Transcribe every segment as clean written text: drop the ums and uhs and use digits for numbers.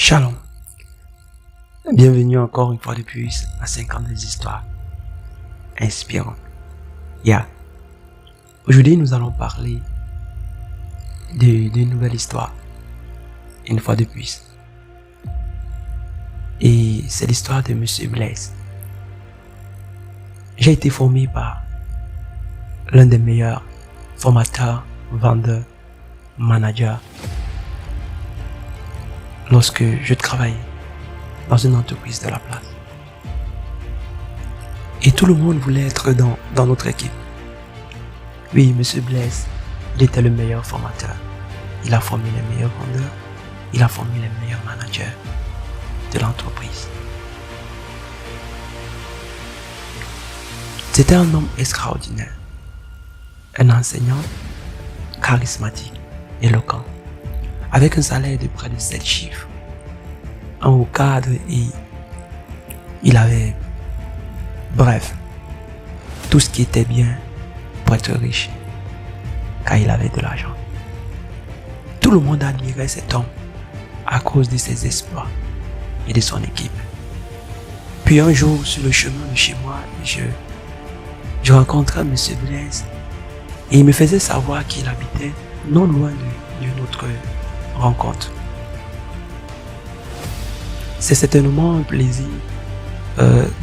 Shalom. Bienvenue encore une fois de plus à 50 des histoires inspirantes. Aujourd'hui, nous allons parler d'une nouvelle histoire, une fois de plus. Et c'est l'histoire de Monsieur Blaise. J'ai été formé par l'un des meilleurs formateurs, vendeurs, managers lorsque je travaillais dans une entreprise de la place. Et tout le monde voulait être dans notre équipe. Oui, Monsieur Blaise, il était le meilleur formateur. Il a formé les meilleurs vendeurs. Il a formé les meilleurs managers de l'entreprise. C'était un homme extraordinaire. Un enseignant charismatique, éloquent, avec un salaire de près de 7 chiffres. Un haut cadre et il avait, bref, tout ce qui était bien pour être riche, car il avait de l'argent. Tout le monde admirait cet homme à cause de ses exploits et de son équipe. Puis un jour, sur le chemin de chez moi, je rencontrais M. Blaise et il me faisait savoir qu'il habitait non loin de notre rencontre. C'est certainement un plaisir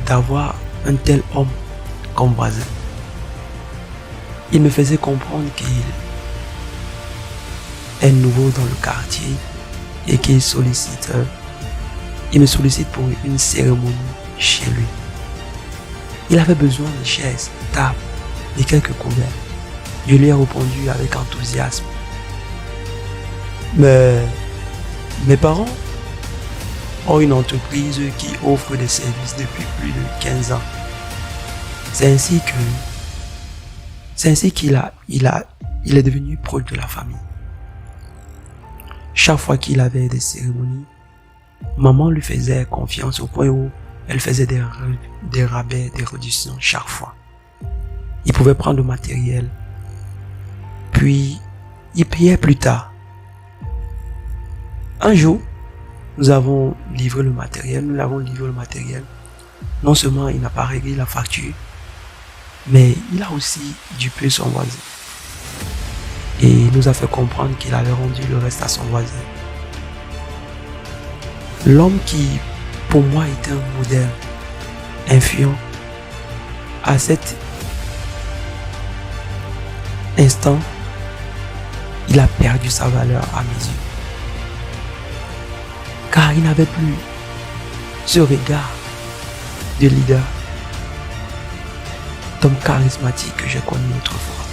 d'avoir un tel homme comme voisin. Il me faisait comprendre qu'il est nouveau dans le quartier et qu'il me sollicite pour une cérémonie chez lui. Il avait besoin de chaises, tables et quelques couverts. Je lui ai répondu avec enthousiasme. Mais mes parents ont une entreprise qui offre des services depuis plus de 15 ans. C'est ainsi qu'il est devenu proche de la famille. Chaque fois qu'il avait des cérémonies, maman lui faisait confiance au point où elle faisait des rabais, des réductions chaque fois. Il pouvait prendre le matériel, puis il payait plus tard. Un jour, nous l'avons livré le matériel. Non seulement il n'a pas réglé la facture, mais il a aussi dupé son voisin. Et il nous a fait comprendre qu'il avait rendu le reste à son voisin. L'homme qui, pour moi, était un modèle influent, à cet instant, il a perdu sa valeur à mes yeux. Car il n'avait plus ce regard de leader, d'homme charismatique que j'ai connu autrefois,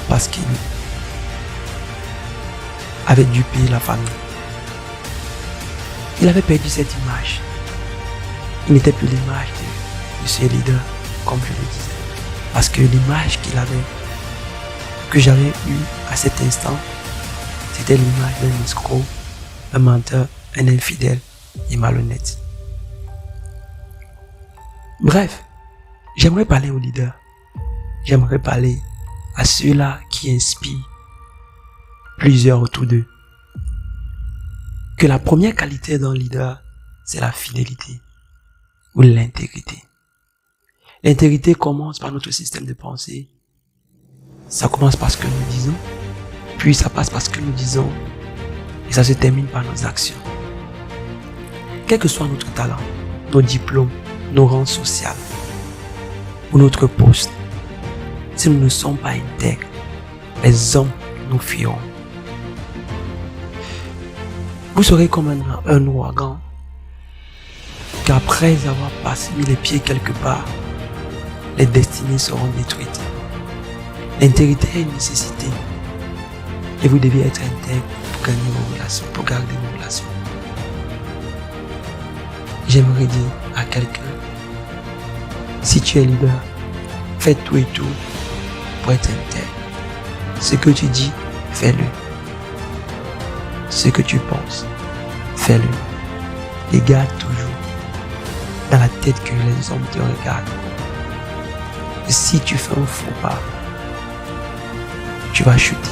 parce qu'il avait dupé la famille. Il avait perdu cette image. Il n'était plus l'image de ce leader, comme je le disais. Parce que l'image que j'avais eue à cet instant, c'était l'image d'un escroc, un menteur, un infidèle et malhonnête. Bref, j'aimerais parler aux leaders. J'aimerais parler à ceux-là qui inspirent plusieurs autour d'eux. Que la première qualité d'un leader, c'est la fidélité ou l'intégrité. L'intégrité commence par notre système de pensée. Ça commence par ce que nous disons, puis ça passe par ce que nous disons, et ça se termine par nos actions. Quel que soit notre talent, nos diplômes, nos rangs sociaux ou notre poste, si nous ne sommes pas intègres, les hommes nous fuiront. Vous serez comme un ouragan qu'après avoir mis les pieds quelque part, les destinées seront détruites. L'intégrité est une nécessité et vous devez être intègre pour gagner vos relations, pour garder vos relations. J'aimerais dire à quelqu'un, si tu es leader, fais tout et tout pour être intègre. Ce que tu dis, fais-le. Ce que tu penses, fais-le. Et garde toujours dans la tête que les hommes te regardent. Et si tu fais un faux pas, tu vas chuter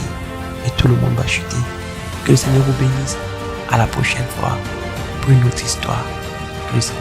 et tout le monde va chuter. Que le Seigneur vous bénisse. À la prochaine fois. pour une autre histoire. Plus.